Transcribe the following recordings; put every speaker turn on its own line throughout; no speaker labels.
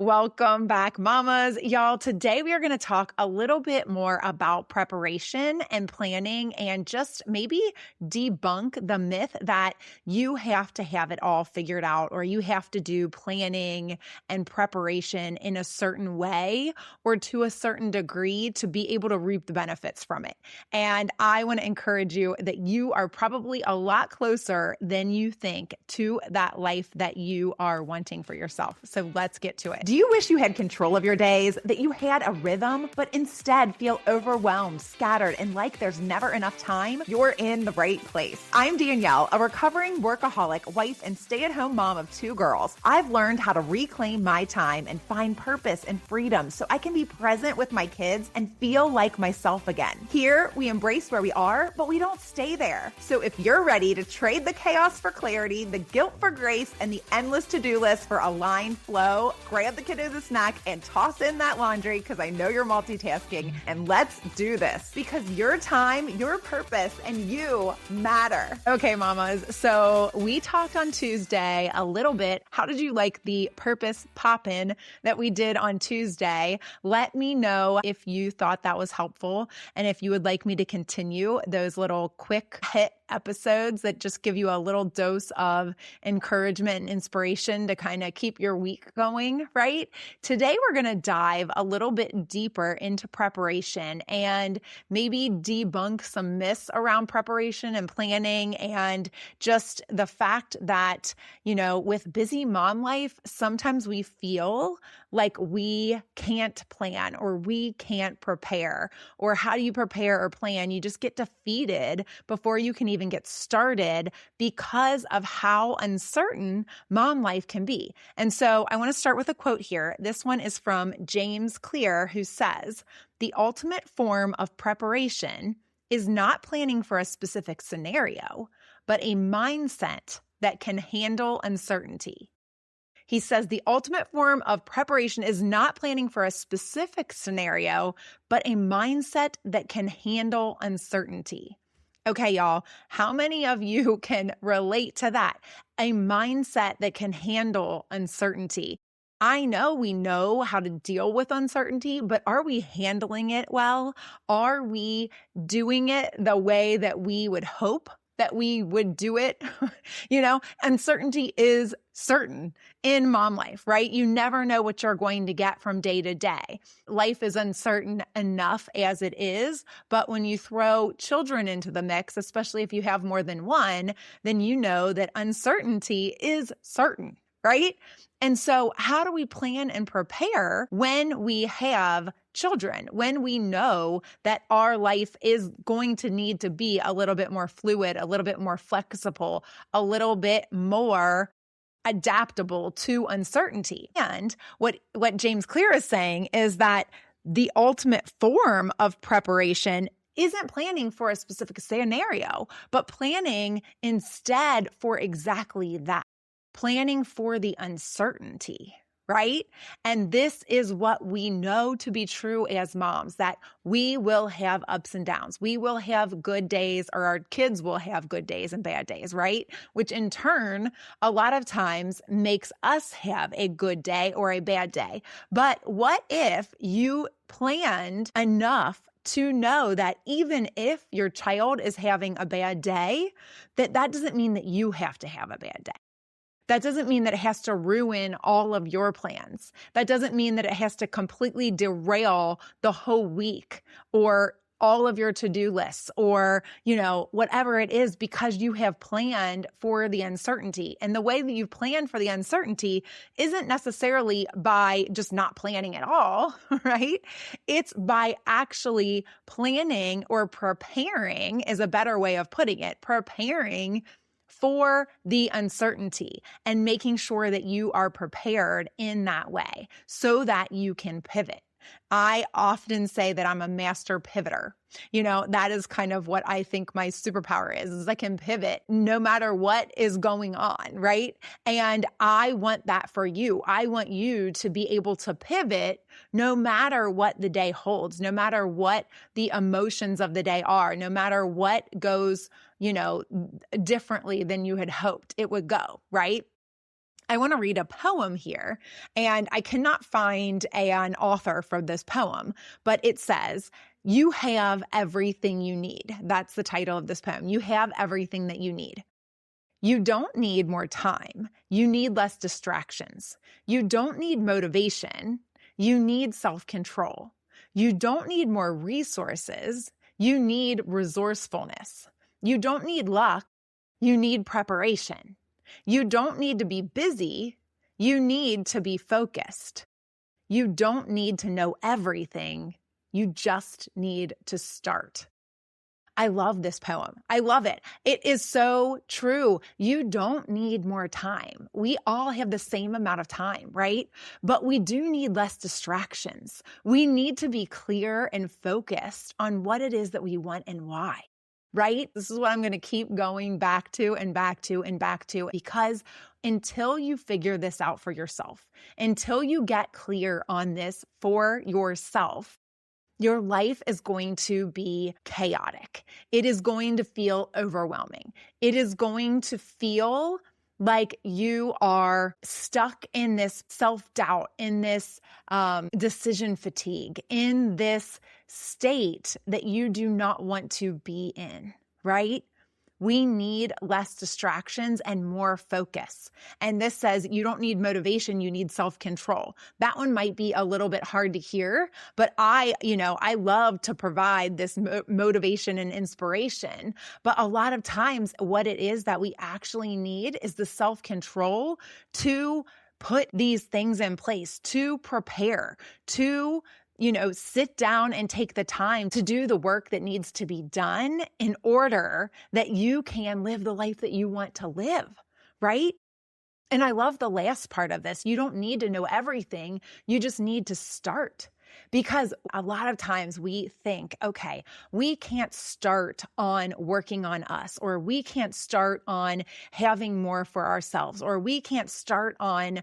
Welcome back, mamas. Y'all, today we are going to talk a little bit more about preparation and planning and just maybe debunk the myth that you have to have it all figured out or you have to do planning and preparation in a certain way or to a certain degree to be able to reap the benefits from it. And I want to encourage you that you are probably a lot closer than you think to that life that you are wanting for yourself. So let's get to it.
Do you wish you had control of your days, that you had a rhythm, but instead feel overwhelmed, scattered, and like there's never enough time? You're in the right place. I'm Danielle, a recovering workaholic, wife, and stay-at-home mom of 2 girls. I've learned how to reclaim my time and find purpose and freedom so I can be present with my kids and feel like myself again. Here, we embrace where we are, but we don't stay there. So if you're ready to trade the chaos for clarity, the guilt for grace, and the endless to-do list for aligned flow, grab the kiddos a snack and toss in that laundry because I know you're multitasking, and let's do this because your time, your purpose, and you matter.
Okay, mamas. So we talked on Tuesday a little bit. How did you like the purpose pop-in that we did on Tuesday? Let me know if you thought that was helpful and if you would like me to continue those little quick hit episodes that just give you a little dose of encouragement and inspiration to kind of keep your week going, right? Today, we're going to dive a little bit deeper into preparation and maybe debunk some myths around preparation and planning and just the fact that, with busy mom life, sometimes we feel like we can't plan or we can't prepare. Or how do you prepare or plan? You just get defeated before you can even get started because of how uncertain mom life can be. And so I want to start with a quote here. This one is from James Clear, who says, "The ultimate form of preparation is not planning for a specific scenario, but a mindset that can handle uncertainty." He says the ultimate form of preparation is not planning for a specific scenario, but a mindset that can handle uncertainty. Okay, y'all, how many of you can relate to that? A mindset that can handle uncertainty. I know we know how to deal with uncertainty, but are we handling it well? Are we doing it the way that we would hope that we would do it? Uncertainty is certain in mom life, right? You never know what you're going to get from day to day. Life is uncertain enough as it is, but when you throw children into the mix, especially if you have more than one, then you know that uncertainty is certain, right? And so how do we plan and prepare when we have children, when we know that our life is going to need to be a little bit more fluid, a little bit more flexible, a little bit more adaptable to uncertainty? And what James Clear is saying is that the ultimate form of preparation isn't planning for a specific scenario, but planning instead for exactly that. Planning for the uncertainty, right? And this is what we know to be true as moms, that we will have ups and downs. We will have good days, or our kids will have good days and bad days, right? Which in turn, a lot of times makes us have a good day or a bad day. But what if you planned enough to know that even if your child is having a bad day, that doesn't mean that you have to have a bad day? That doesn't mean that it has to ruin all of your plans. That doesn't mean that it has to completely derail the whole week or all of your to-do lists or, whatever it is, because you have planned for the uncertainty. And the way that you've planned for the uncertainty isn't necessarily by just not planning at all, right? It's by actually planning or preparing is a better way of putting it, preparing for the uncertainty and making sure that you are prepared in that way so that you can pivot. I often say that I'm a master pivoter. That is kind of what I think my superpower is I can pivot no matter what is going on, right? And I want that for you. I want you to be able to pivot no matter what the day holds, no matter what the emotions of the day are, no matter what goes, differently than you had hoped it would go, right? I want to read a poem here, and I cannot find an author for this poem, but it says, "You have everything you need." That's the title of this poem. You have everything that you need. You don't need more time. You need less distractions. You don't need motivation. You need self-control. You don't need more resources. You need resourcefulness. You don't need luck. You need preparation. You don't need to be busy. You need to be focused. You don't need to know everything. You just need to start. I love this poem. I love it. It is so true. You don't need more time. We all have the same amount of time, right? But we do need less distractions. We need to be clear and focused on what it is that we want and why, right? This is what I'm going to keep going back to and back to and back to, because until you figure this out for yourself, until you get clear on this for yourself, your life is going to be chaotic. It is going to feel overwhelming. It is going to feel like you are stuck in this self-doubt, in this decision fatigue, in this state that you do not want to be in, right? We need less distractions and more focus. And this says you don't need motivation, you need self-control. That one might be a little bit hard to hear, but I love to provide this motivation and inspiration. But a lot of times what it is that we actually need is the self-control to put these things in place, to prepare, to sit down and take the time to do the work that needs to be done in order that you can live the life that you want to live, right? And I love the last part of this. You don't need to know everything. You just need to start. Because a lot of times we think, okay, we can't start on working on us, or we can't start on having more for ourselves, or we can't start on,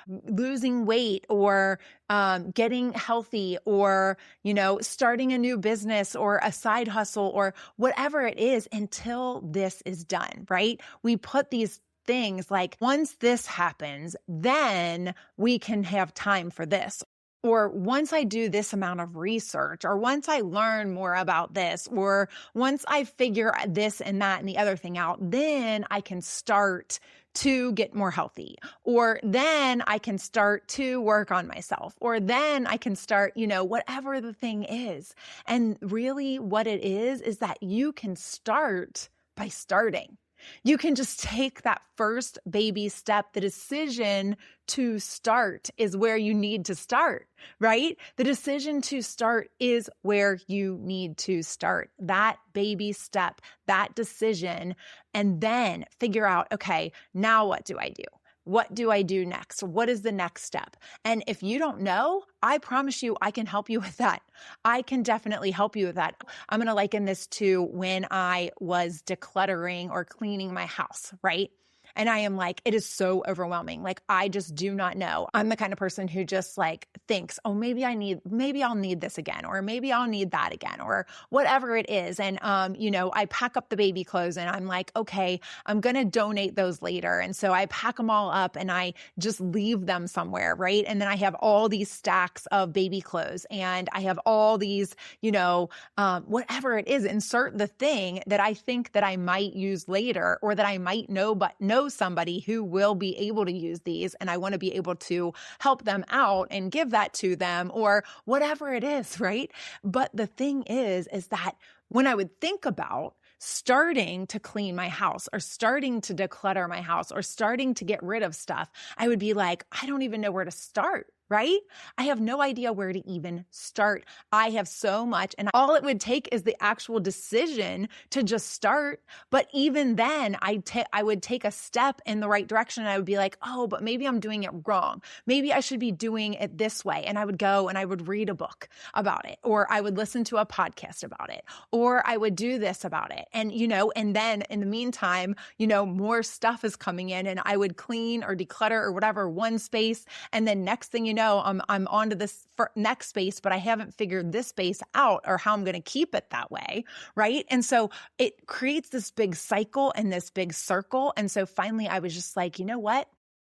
losing weight, or getting healthy, or, starting a new business or a side hustle or whatever it is until this is done, right? We put these things like, once this happens, then we can have time for this. Or once I do this amount of research, or once I learn more about this, or once I figure this and that and the other thing out, then I can start to get more healthy, or then I can start to work on myself, or then I can start, whatever the thing is. And really what it is that you can start by starting. You can just take that first baby step. The decision to start is where you need to start, right? The decision to start is where you need to start. That baby step, that decision, and then figure out, okay, now what do I do? What do I do next? What is the next step? And if you don't know, I promise you, I can help you with that. I can definitely help you with that. I'm going to liken this to when I was decluttering or cleaning my house, right? And I am like, it is so overwhelming. Like, I just do not know. I'm the kind of person who just thinks, oh, maybe I'll need this again, or maybe I'll need that again, or whatever it is. And, I pack up the baby clothes and I'm like, okay, I'm going to donate those later. And so I pack them all up and I just leave them somewhere. Right. And then I have all these stacks of baby clothes and I have all these, whatever it is, insert the thing that I think that I might use later, or that I might know somebody who will be able to use these, and I want to be able to help them out and give that to them, or whatever it is, right? But the thing is that when I would think about starting to clean my house, or starting to declutter my house, or starting to get rid of stuff, I would be like, I don't even know where to start. Right? I have no idea where to even start. I have so much, and all it would take is the actual decision to just start. But even then, I would take a step in the right direction, and I would be like, oh, but maybe I'm doing it wrong. Maybe I should be doing it this way. And I would go and I would read a book about it, or I would listen to a podcast about it, or I would do this about it. And, and then in the meantime, more stuff is coming in, and I would clean or declutter or whatever one space. And then next thing you know, I'm on to this next space, but I haven't figured this space out, or how I'm going to keep it that way, right? And so it creates this big cycle and this big circle. And so finally I was just like, you know what?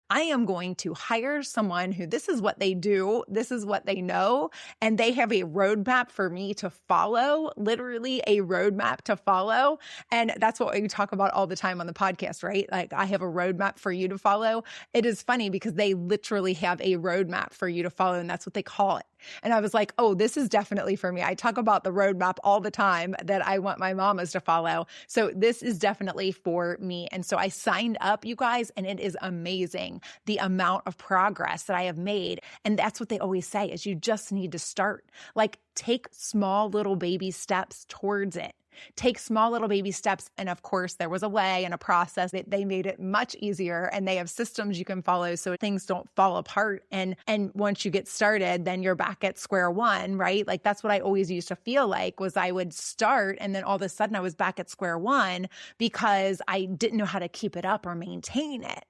I am going to hire someone who this is what they do, this is what they know, and they have a roadmap for me to follow, literally a roadmap to follow. And that's what we talk about all the time on the podcast, right? Like, I have a roadmap for you to follow. It is funny because they literally have a roadmap for you to follow, and that's what they call it. And I was like, oh, this is definitely for me. I talk about the roadmap all the time that I want my mamas to follow. So this is definitely for me. And so I signed up, you guys, and it is amazing the amount of progress that I have made. And that's what they always say is you just need to start. Like, take small little baby steps towards it. Take small little baby steps. And of course, there was a way and a process that they made it much easier, and they have systems you can follow so things don't fall apart. And once you get started, then you're back at square one, right? Like, that's what I always used to feel like was I would start and then all of a sudden I was back at square one because I didn't know how to keep it up or maintain it.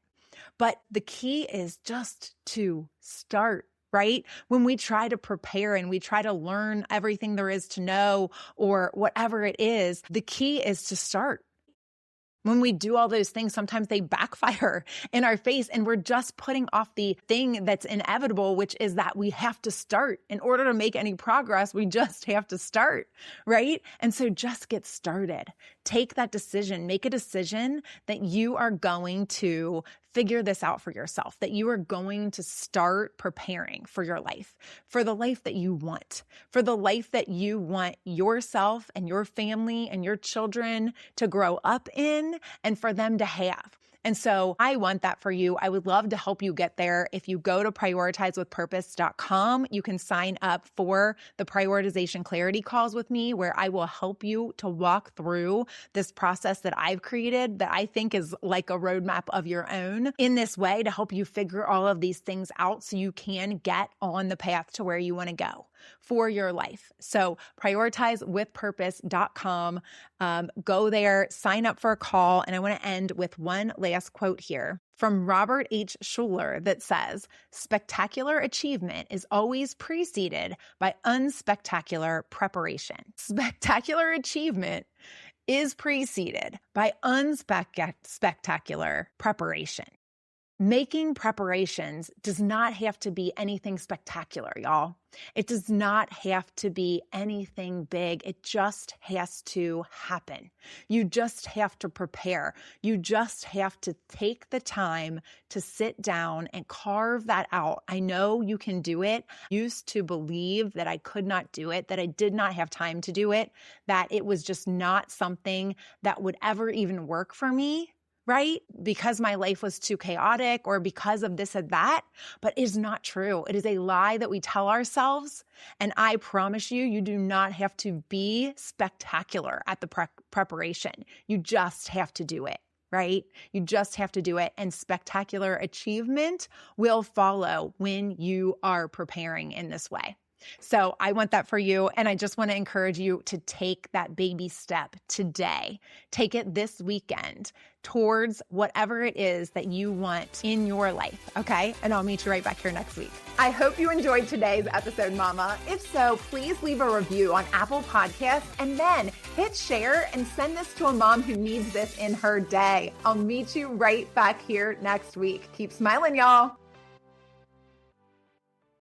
But the key is just to start. Right? When we try to prepare and we try to learn everything there is to know or whatever it is, the key is to start. When we do all those things, sometimes they backfire in our face, and we're just putting off the thing that's inevitable, which is that we have to start. In order to make any progress, we just have to start, right? And so just get started. Take that decision. Make a decision that you are going to figure this out for yourself, that you are going to start preparing for your life, for the life that you want, for the life that you want yourself and your family and your children to grow up in and for them to have. And so I want that for you. I would love to help you get there. If you go to prioritizewithpurpose.com, you can sign up for the prioritization clarity calls with me, where I will help you to walk through this process that I've created that I think is like a roadmap of your own in this way to help you figure all of these things out so you can get on the path to where you want to go for your life. So prioritizewithpurpose.com. Go there, sign up for a call. And I want to end with one last quote here from Robert H. Schuller that says, "Spectacular achievement is always preceded by unspectacular preparation." Spectacular achievement is preceded by unspectacular preparation. Making preparations does not have to be anything spectacular, y'all. It does not have to be anything big. It just has to happen. You just have to prepare. You just have to take the time to sit down and carve that out. I know you can do it. I used to believe that I could not do it, that I did not have time to do it, that it was just not something that would ever even work for me. Right? Because my life was too chaotic or because of this and that, but it is not true. It is a lie that we tell ourselves. And I promise you, you do not have to be spectacular at the preparation. You just have to do it, right? You just have to do it. And spectacular achievement will follow when you are preparing in this way. So I want that for you. And I just want to encourage you to take that baby step today. Take it this weekend towards whatever it is that you want in your life. Okay. And I'll meet you right back here next week. I hope you enjoyed today's episode, Mama. If so, please leave a review on Apple Podcasts and then hit share and send this to a mom who needs this in her day. I'll meet you right back here next week. Keep smiling, y'all.